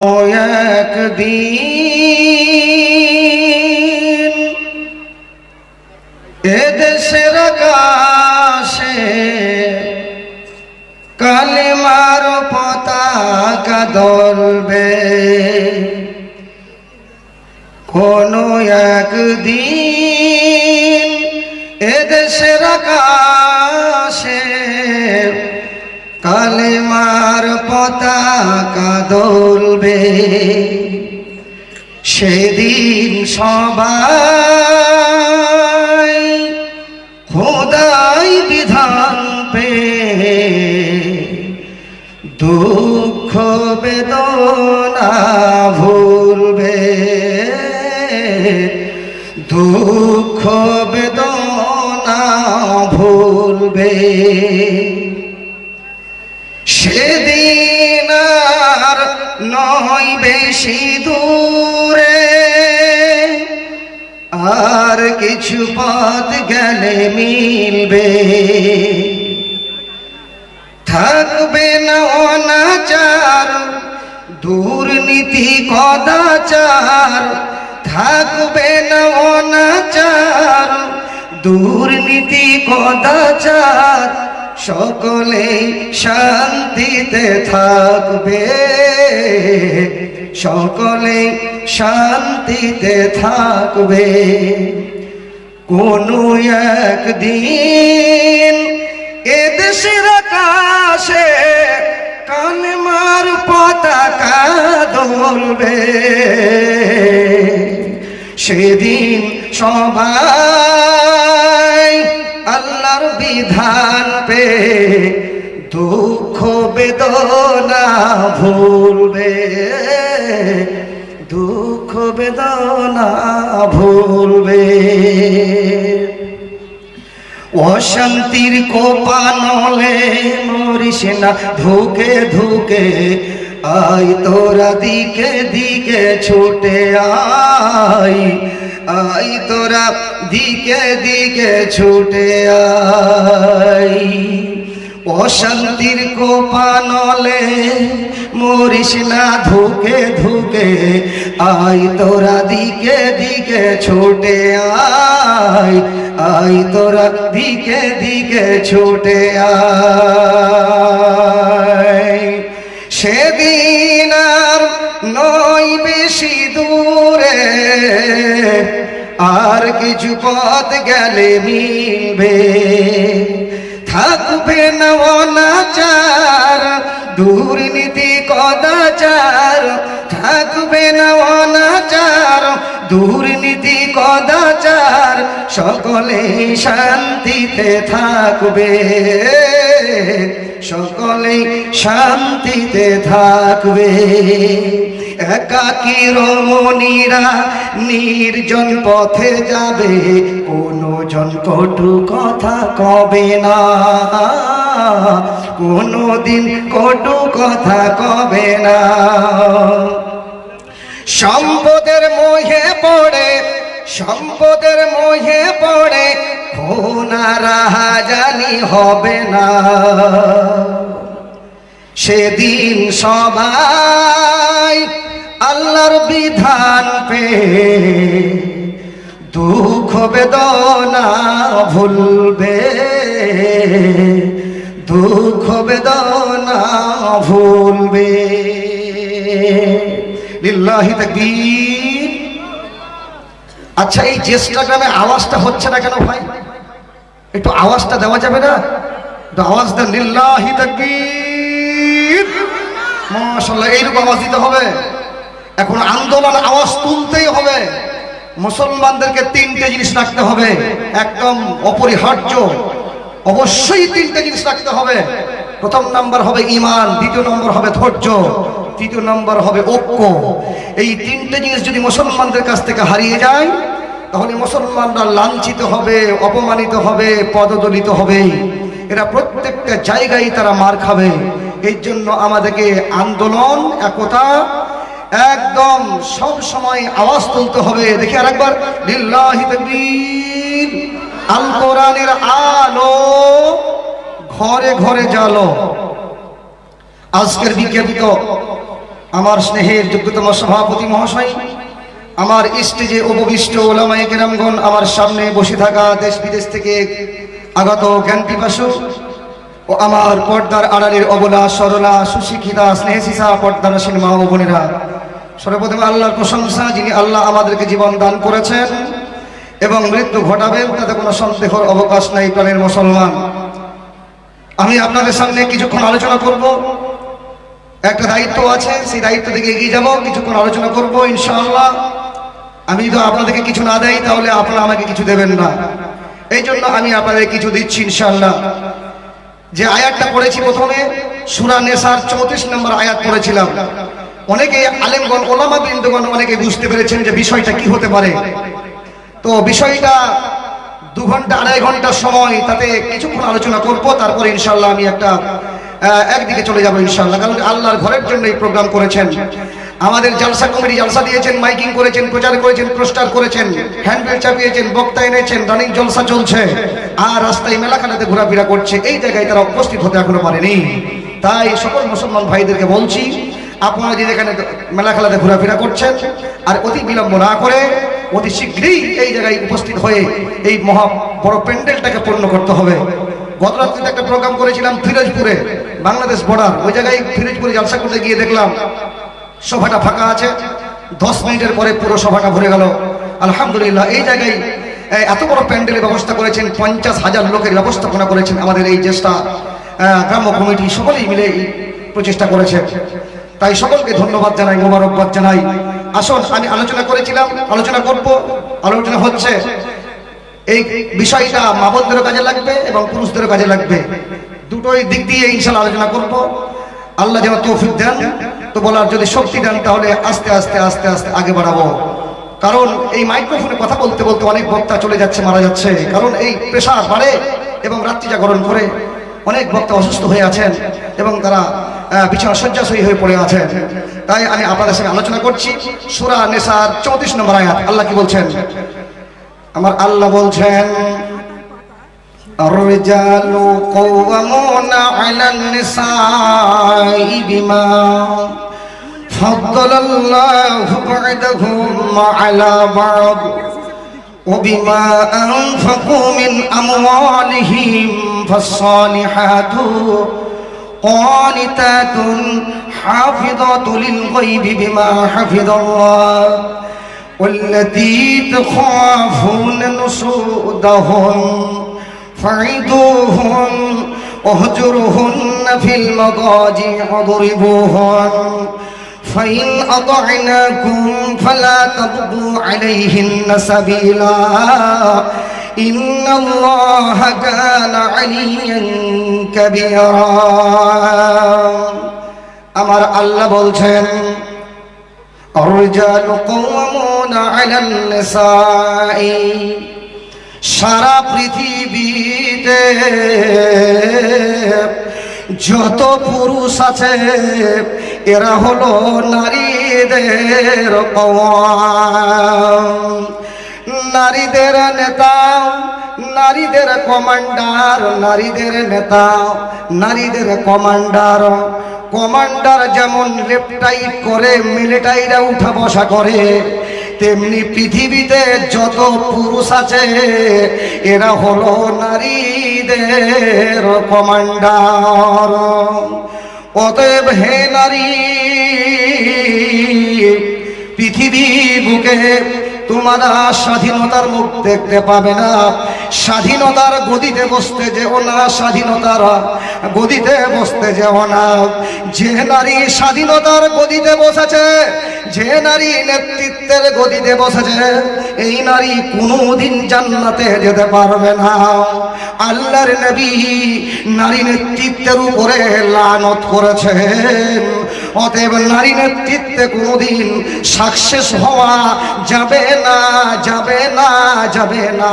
একদিন এদেশের আকাশে কালিমার পতাকা দলবে। কোনো একদিন এদেশের আকাশে কালেমার পতাকা দোলবে। সেদিন সবাই খোদাই বিধান পে দুঃখ বেদনা ভুলবে। দুঃখ বেদনা ভুলবে। সেদিন আর নয় বেশি দূরে, আর কিছু পথ গেলে মিলবে। থাকবে না অনাচার, দুর্নীতি কদাচার। থাকবে না অনাচার, দুর্নীতি কদাচার। সকলে শান্তিতে থাকবে। সকলে শান্তিতে থাকবে। কোনো একদিন এদেশের আকাশে কালেমার পতাকা দোলবে। সেদিন সবাই আল্লাহর বিধান পে দুঃখ বেদনা ভুলবে। দুঃখ বেদনা ভুলবে। অশান্তির কোপানলে মরিস না ধুকে ধুকে। আই তোরা দিকে দিকে ছুটে আয়। আই তোরা দিকে দিকে ছুটে আয়। অশান্তির কোপানলে মরিস না ধুকে ধুকে। আই তোরা দিকে দিকে ছুটে আয়। আই তোরা দিকে দিকে ছুটে আয়। সেদিন আর নয় বেশি দূরে, আর কিছু পথ গেলে মিলবে। থাকবে না অনাচার, দুর্নীতি কদাচার। থাকবে না অনাচার, দুর্নীতি কদাচার। সকলে শান্তিতে থাকবে। সকলে শান্তিতে থাকবে। একাকী রমণীরা নির্জন পথে যাবে। কোনো জন কটু কথা কবে না। কোনো দিন কটু কথা কবে না। সম্পদের মোহে পড়ে, সম্পদের মোহে পড়ে খুনা রাহাজানি হবে না। সেদিন সবাই আল্লাহর বিধান পে দুঃখ বেদনা ভুলবে। দুঃখ বেদনা ভুলবে। লিল্লাহি তাকবীর। আচ্ছা, এই জ্যেষ্ঠাগ্রামে আওয়াজটা হচ্ছে না কেন ভাই? একটু আওয়াজটা দেওয়া যাবে না? একটু আওয়াজ দেন। লিল্লাহি তাকবীর। মাশাআল্লাহ, এইরকম আওয়াজ দিতে হবে। এখন আন্দোলন আওয়াজ তুলতেই হবে। মুসলমানদেরকে তিনটে জিনিস রাখতে হবে, একদম অপরিহার্য। অবশ্যই তিনটে জিনিস রাখতে হবে। প্রথম নাম্বার হবে ঈমান, দ্বিতীয় নম্বর হবে ধৈর্য, তৃতীয় নম্বর হবে ঐক্য। এই তিনটে জিনিস যদি মুসলমানদের কাছ থেকে হারিয়ে যায়, তাহলে মুসলমানরা লাঞ্ছিত হবে, অপমানিত হবে, পদদলিত হবে। এরা প্রত্যেকটা জায়গায় তারা মার খাবে। এই জন্য আমাদেরকে আন্দোলন, একতা একদম সব সময় আওয়াজ তুলতে হবে। দেখি আরেকবার, লিল্লাহি তাকবীর। আল কোরআনের আলো ঘরে ঘরে জ্বালো। আজকের বিজ্ঞাপিত আমার স্নেহের যোগ্যতম সভাপতি মহাশয়, আমার স্টেজে উপবিষ্ট ওলামায়ে কেরামগণ, আমার সামনে বসে থাকা দেশ বিদেশ থেকে আগত জ্ঞান পিপাসু ও আমার পর্দার আড়ালের অবলা সরলা সুশিক্ষিতা স্নেহসিসা পর্দারসীন মা ও বোনেরা, সর্বপ্রথমে আল্লাহর প্রশংসা, যিনি আল্লাহ আমাদেরকে জীবন দান করেছেন এবং মৃত্যু ঘটাবেন তাতে কোনো সন্দেহের অবকাশ নাই। প্রাণের মুসলমান, আমি আপনাদের সামনে কিছুক্ষণ আলোচনা করব। একটা দায়িত্ব আছে, সেই দায়িত্ব থেকে এগিয়ে যাব, কিছুক্ষণ আলোচনা করব ইনশাআল্লাহ। আমি যদি আপনাদেরকে কিছু না দেই তাহলে আপনারা আমাকে কিছু দেবেন না, এই জন্য আমি আপনাদের কিছু দিচ্ছি ইনশাআল্লাহ। যে আয়াতটা পড়েছি প্রথমে সূরা নিসার 34 নম্বর আয়াত পড়েছিলাম। অনেকে আলেমগণ ওলামা বৃন্দগণ অনেকে বুঝতে পেরেছেন যে বিষয়টা কি হতে পারে। তো বিষয়টা 2 ঘন্টা 2.5 ঘন্টা সময়, তাতে কিছুক্ষণ আলোচনা করব, তারপরে ইনশাআল্লাহ আমি একদিকে চলে যাব ইনশাআল্লাহ। কারণ আল্লাহর ঘরের জন্য এই প্রোগ্রাম করেছেন, আমাদের জালসা কমিটি জালসা দিয়েছেন, মাইকিং করেছেন, প্রচার করেছেন, পোস্টার করেছেন, হ্যান্ডবিল চাপিয়েছেন, বক্তা এনেছেন, রানিং জলসা চলছে, আর রাস্তায় মেলাখানাতে ঘোরাফেরা করছে। এই জায়গায় তারা উপস্থিত হতে এখনো পারেনি। তাই সকল মুসলমান ভাইদেরকে বলছি, আপনারা যে এখানে মেলাখানাতে ঘোরাফেরা করছেন, আর অতি বিলম্ব না করে অতি শীঘ্রই এই জায়গায় উপস্থিত হয়ে এই মহা বড় প্যান্ডেলটাকে পূর্ণ করতে হবে। গত রাত্রিতে একটা প্রোগ্রাম করেছিলাম ফিরোজপুরে, বাংলাদেশ বর্ডার, ওই জায়গায় ফিরোজপুরে জালসা করতে গিয়ে দেখলাম সভাটা ফাঁকা আছে। 10 মিনিটের পরে পুরো সভাটা ভরে গেল। আলহামদুলিল্লাহ, এই জায়গায় এত বড় প্যান্ডেলের ব্যবস্থা করেছেন, 50,000 লোকের ব্যবস্থাপনা করেছেন আমাদের এই জ্যেষ্ঠা গ্রাম্য কমিটি, সকলেই মিলে এই প্রচেষ্টা করেছে। তাই সকলকে ধন্যবাদ জানাই, মোবারকবাদ জানাই। আসুন, আমি আলোচনা করেছিলাম, আলোচনা করব, আলোচনা হচ্ছে এই বিষয়টা মা বোনদেরও কাজে লাগবে এবং পুরুষদেরও কাজে লাগবে, দুটোই দিক দিয়ে ইনশাআল্লাহ আলোচনা করব। আল্লাহ যেন তৌফিক দেন, তো বলার যদি শক্তি দেন তাহলে আস্তে আস্তে আস্তে আস্তে আগে বাড়াবো। কারণ এই মাইক্রোফোনে কথা বলতে বলতে অনেক বক্তা চলে যাচ্ছে, মারা যাচ্ছে, কারণ এই প্রেশার বাড়ে এবং রাত্রি জাগরণ করে অনেক বক্তা অসুস্থ হয়ে আছেন এবং তারা বিছানা শয্যাশয়ী হয়ে পড়ে আছেন। তাই আমি আপনাদের সঙ্গে আলোচনা করছি সূরা নিসার 34 নম্বর আয়াত। আল্লাহ কি বলছেন? আমার আল্লাহ বলছেন, الرجال قوامون على النساء بما فضل الله بعضهم على بعض وبما أنفقوا من أموالهم فالصالحات قانتات حافظات للغيب بما حفظ الله والتي تخافون نشوزهن فعظوهن واهجروهن في المضاجع واضربوهن فإن أطعناكم فلا تبغوا عليهن سبيلا إن الله كان عليا كبيرا। আমার আল্লাহ বলছেন, الرجال قوامون على النساء, সারা পৃথিবীতে যত পুরুষ আছে এরা হলো নারীদের কওয়াম, নারীদের নেতা, নারীদের কমান্ডার, নারীদের নেতা, নারীদের কমান্ডার। কমান্ডার যেমন লেফট রাইট করে মিলিটারিরা উঠা বসা করে, তেমনি পৃথিবীতে যত পুরুষ আছে এরা হলো নারীদের কমান্ডার। অতএব হে নারী, পৃথিবী বুকে তোমরা স্বাধীনতার মুখ দেখতে পাবে না, স্বাধীনতার গদিতে বসতে যেও না, স্বাধীনতার গদিতে বসতে যেও না। যে নারী স্বাধীনতার গদিতে বসেছে, যে নারী নেতৃত্বের গদিতে বসেছে, এই নারী কোনোদিন জান্নাতে যেতে পারবে না। আল্লাহর নবী নারী নেতৃত্বের উপরে লানত করেছেন। অতএব নারী নেতৃত্বে কোনোদিন সাকসেস হওয়া যাবে না, যাবে না, যাবে না।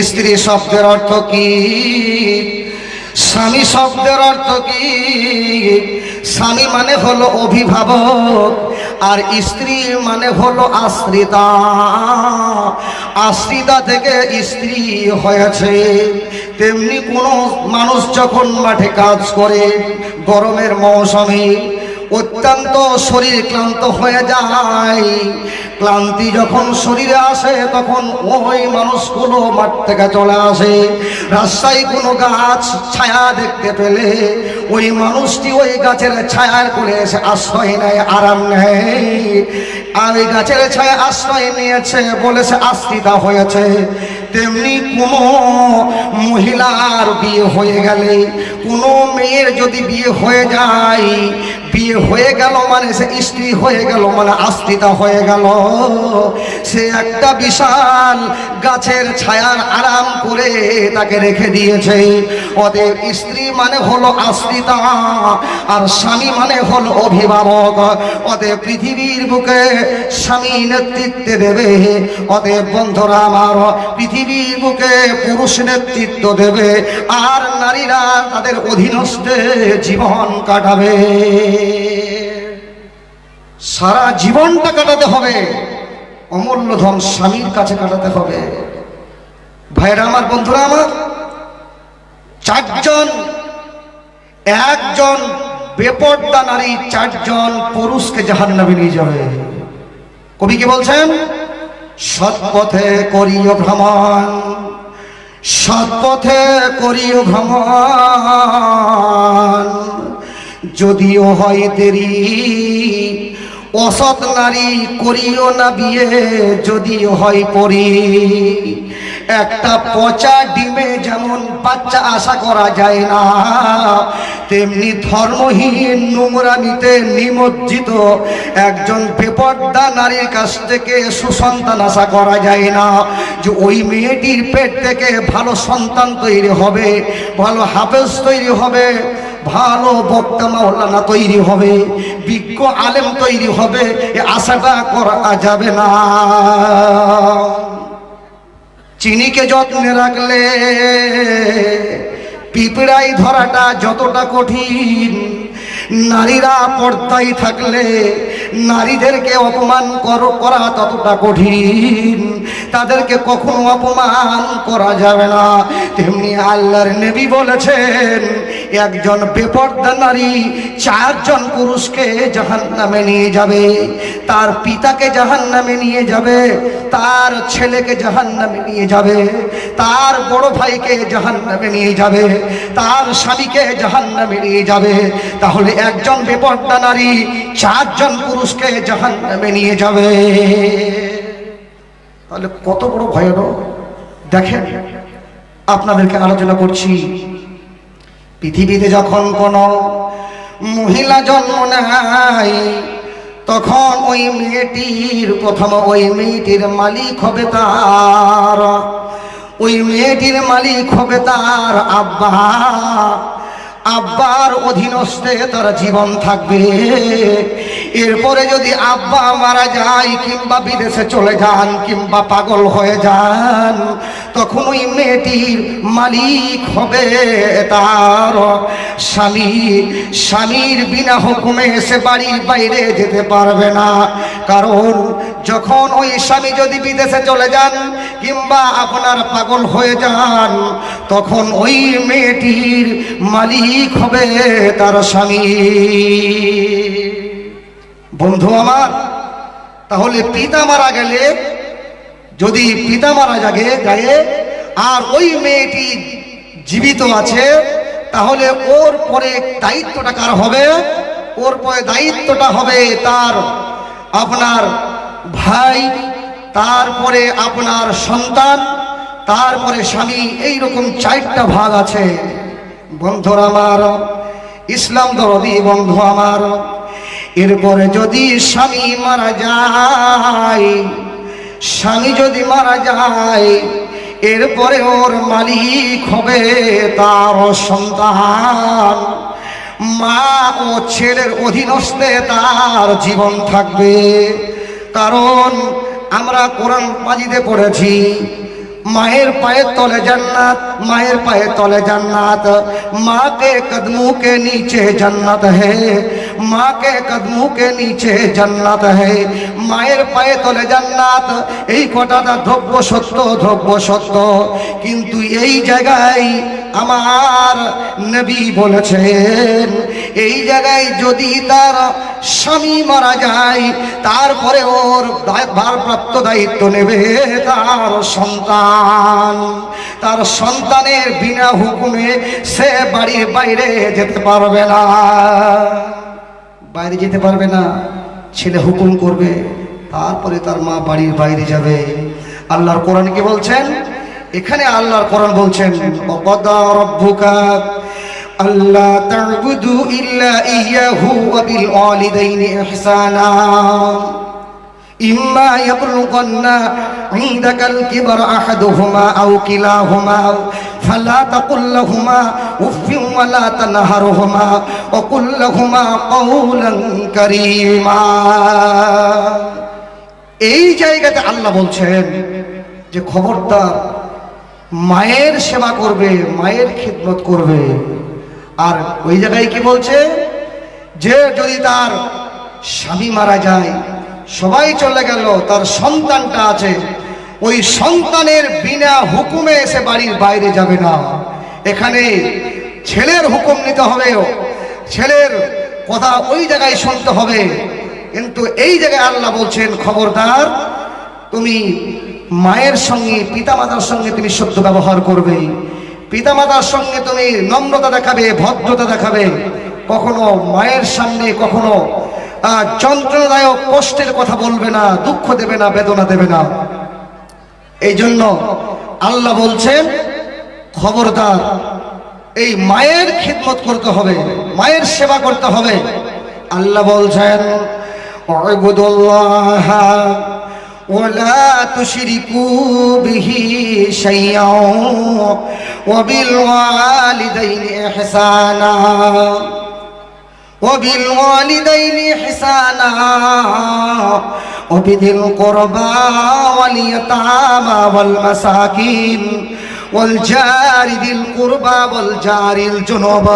স্ত্রী শব্দের অর্থ কি? স্বামী শব্দের অর্থ কি? স্বামী মানে হলো অভিভাবক, আর স্ত্রী মানে হলো আশ্রিতা, আশ্রিতা থেকে স্ত্রী হয়েছে। তেমনি কোনো মানুষ যখন মাঠে কাজ করে গরমের মৌসুমে অত্যন্ত শরীর ক্লান্ত হয়ে যায়, ক্লান্তি যখন শরীরে আসে তখন ওই মানুষগুলো মাঠ থেকে চলে আসে। রাস্তায় কোনো গাছ ছায়া দেখতে পেলে ওই মানুষটি ওই গাছের ছায়ার করে এসে আশ্রয় নেয়, আরাম নেয়। আর ওই গাছের ছায়া আশ্রয় নিয়েছে বলে সে আশ্রিতা হয়েছে। তেমনি কোনো মহিলার বিয়ে হয়ে গেলে, কোনো মেয়ের যদি বিয়ে হয়ে যায়, বিয়ে হয়ে গেল মানে সে স্ত্রী হয়ে গেল, মানে আশ্রিতা হয়ে গেল। সে একটা বিশাল গাছের ছায়ার আরাম করে তাকে রেখে দিয়েছে। অতএব স্ত্রী মানে হলো আশ্রিতা, আর স্বামী মানে হলো অভিভাবক। অতএব পৃথিবীর বুকে স্বামী নেতৃত্বে দেবে। অতএব বন্ধুরা আমার, পৃথিবীর বুকে পুরুষ নেতৃত্ব দেবে, আর নারীরা তাদের অধীনস্থে জীবন কাটাবে। সারা জীবনটা কাটাতে হবে, অমূল্য ধন স্বামীর কাছে কাটাতে হবে। ভাইরা আমার, বন্ধুরা আমার, চারজন, একজন বেপরদা নারী চারজন পুরুষকে জাহান্নামে নিয়ে যাবে। কবি কি বলছেন? সৎ পথে করিও ভ্রমণ, সৎ পথে করিও ভ্রমণ, যদিও হয় দেরি, অসৎ নারী করিও না বিয়ে, যদিও হয় পরি। একটা পচা ডিমে যেমন বাচ্চা আশা করা যায় না, তেমনি ধর্মহীন নোংরামিতে নিমজ্জিত একজন বেপরদা নারীর কাছ থেকে সুসন্তান আশা করা যায় না। যে ওই মেয়েটির পেট থেকে ভালো সন্তান তৈরি হবে, ভালো হাফেজ তৈরি হবে, ভালো বক্তা মাওলানা তৈরি হবে, বিজ্ঞ আলেম তৈরি হবে, এ আশাটা করা যাবে না। চিনিকে যত্নে রাখলে পিঁপড়াই ধরাটা যতটা কঠিন, নারীরা পর্দায় থাকলে নারীদেরকে অপমান করা ততটা কঠিন। তাদেরকে কখনো অপমান করা যাবে না। তেমনি আল্লাহর নবী বলেছেন, একজন বেপরদা নারী চারজন পুরুষকে জাহান্নামে নিয়ে যাবে। তার পিতাকে জাহান্নামে নিয়ে যাবে, তার ছেলেকে জাহান্নামে নিয়ে যাবে, তার বড় ভাইকে জাহান্নামে নিয়ে যাবে, তার স্বামীকে জাহান্নামে নিয়ে যাবে। তাহলে একজন বেপরদা নারী চারজন পুরুষকে জাহান্নামে নিয়ে যাবে। তাহলে কত বড় ভয়ানক দেখেন। আপনাদেরকে আলোচনা করছি, পৃথিবীতে যখন কোন মহিলা জন্ম নেয় তখন ওই মেয়েটির প্রথম ওই মেয়েটির মালিক হবে তার, ওই মেয়েটির মালিক হবে তার আব্বা। আব্বার অধীনস্থে তার জীবন থাকবে। এরপরে যদি আব্বা মারা যায় কিংবা বিদেশে চলে যান কিংবা পাগল হয়ে যান, তখন ওই মেয়েটির মালিক হবে তার স্বামী। স্বামীর বিনা হুকুমে সে বাড়ির বাইরে যেতে পারবে না। কারণ যখন ওই স্বামী যদি বিদেশে চলে যান কিংবা আপনার পাগল হয়ে যান, তখন ওই মেয়েটির মালিক হবে তার স্বামী। বন্ধু আমার, তাহলে পিতা মারা গেলে, যদি পিতা মারা যায় আর ওই মেয়েটি জীবিত আছে, তাহলে ওর পরে দায়িত্বটা কার হবে? ওর পরে দায়িত্বটা হবে তার আপনার ভাই, তারপরে আপনার সন্তান, তারপরে স্বামী। এইরকম চারটা ভাগ আছে। বন্ধুরা আমার, ইসলাম দরদি বন্ধু আমার, এরপরে যদি স্বামী মারা যায়, স্বামী যদি মারা যায়, এরপরে ওর মালিক হবে তার সন্তান। মা ও ছেলের অধীনস্থে তার জীবন থাকবে। কারণ আমরা কোরআন মাজিদে পড়েছি, मायर पाए तले जन्नत, मायर पाए तले जन्नत, माँ के कदमों के नीचे जन्नत है, माँ के कदमों के नीचे जन्नत है, মায়ের পায়ে তলে জান্নাত। এই কথাটা ধ্রব্য সত্য, কিন্তু এই জায়গায় আমার নবী বলেছেন, এই জায়গায় যদি তার স্বামী মারা যায় তারপরে ওর ভারপ্রাপ্ত দায়িত্ব নেবে তার সন্তান। তার সন্তানের বিনা হুকুমে সে বাড়ির বাইরে যেতে পারবে না, বাইরে যেতে পারবে না। ছেলে হুকুম করবে, তারপরে তার মা বাড়ির বাইরে যাবে। আল্লাহর কোরআন কি বলছেন? এখানে আল্লাহর কোরআন বলছেন, ওয়াকাদা রাব্বুকা আল্লা তা'বুদু ইল্লা ইয়্যাহু ওয়া বিল ওয়ালিদাইনি ইহসানা ইম্মা ইয়াবলুগান্না ইনদাকাল কিবরা আহাদুহুমা আও কিলাহুমা ফালা তাকুল লাহুমা উফফিন ওয়া লা তানহারহুমা ওয়া কুল লাহুমা কাওলান কারীমা। এই জায়গাতে আল্লাহ বলছেন যে খবরদার মায়ের সেবা করবে, মায়ের খিদমত করবে। আর ওই জায়গায় কি বলছে যে যদি তার স্বামী মারা যায়, সবাই চলে গেল, তার সন্তানটা আছে, ওই সন্তানের বিনা হুকুমে এসে বাড়ির বাইরে যাবে না। এখানে ছেলের হুকুম নিতে হবে, ছেলের কথা ওই জায়গায় শুনতে হবে। কিন্তু এই জায়গায় আল্লাহ বলছেন খবরদার তুমি মায়ের সঙ্গে, পিতামাতার সঙ্গে তুমি সত্য ব্যবহার করবে, পিতামাতার সঙ্গে তুমি নম্রতা দেখাবে, ভদ্রতা দেখাবে। কখনো মায়ের সামনে কখনো যন্ত্রণাদায়ক কষ্টের কথা বলবে না, দুঃখ দেবে না, বেদনা দেবে না। এই জন্য আল্লাহ বলছেন খবরদার এই মায়ের খিদমত করতে হবে, মায়ের সেবা করতে হবে। আল্লাহ বলছেন উবুদুল্লাহ ওয়ালা তুশরিকু বিহি শাইআন ওয়া বিল ওয়ালিদাইনি ইহসানা وبالوالدين إحسانا وبذي القربى واليتامى والمساكين والجار ذي القربى والجار الجنوب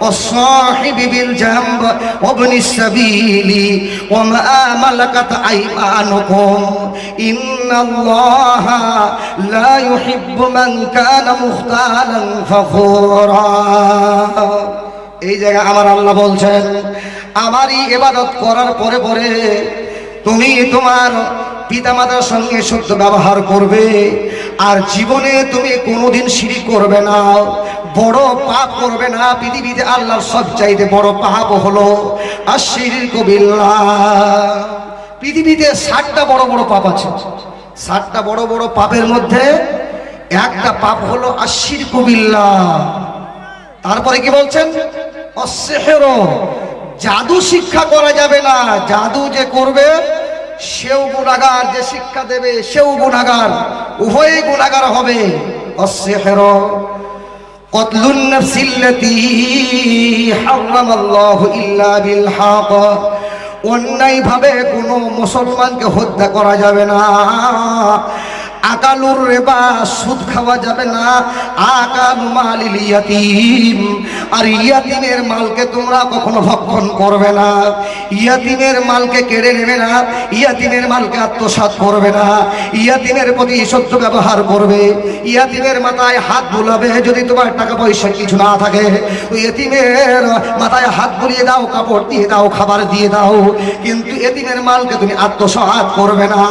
والصاحب بالجنب وابن السبيل وما ملكت أيمانكم إن الله لا يحب من كان مختالا فخورا। এই জায়গায় আমার আল্লাহ বলছেন আমারই ইবাদত করার পরে পরে তুমি তোমার পিতামাতার সঙ্গে সত্য ব্যবহার করবে, আর জীবনে তুমি কোনোদিন শিরক করবে না, বড় পাপ করবে না। পৃথিবীতে আল্লাহর সবচাইতে বড় পাপ হলো আশরিকু বিল্লাহ। পৃথিবীতে 60টা বড় বড় পাপ আছে, 60টা বড় বড় পাপের মধ্যে একটা পাপ হলো আশরিকু বিল্লাহ। তারপরে কি বলছেন? অসিহর, জাদু শিক্ষা করা যাবে না। জাদু যে করবে সেও গুনাহগার, যে শিক্ষা দেবে সেও গুনাহগার, উভয়ই গুনাহগার হবে। অসিহর কতলুন নাফসিল্লাতী হারামাল্লাহু ইল্লা বিল হক, অন্যায় ভাবে কোনো মুসলমানকে হত্যা করা যাবে না। আকালুর রিবা, সুদ খাওয়া যাবে না। আকালু মালিল ইয়াতীম, আর ইয়াতীমের মালকে তোমরা কখনো ভক্ষণ করবে না। ইয়াতীমের মালকে কেড়ে নেবে না, ইয়াতীমের মালকে আত্মসাৎ করবে না। ইয়াতীমের প্রতি সত্য ব্যবহার করবে, ইয়াতীমের মাথায় হাত বুলাবে। যদি তোমার টাকা পয়সা কিছু না থাকে, ওই ইয়াতীমের মাথায় হাত বুলিয়ে দাও, কাপড় দিয়ে দাও, খাবার দিয়ে দাও, কিন্তু ইয়াতীমের মালকে তুমি আত্মসাৎ করবে না।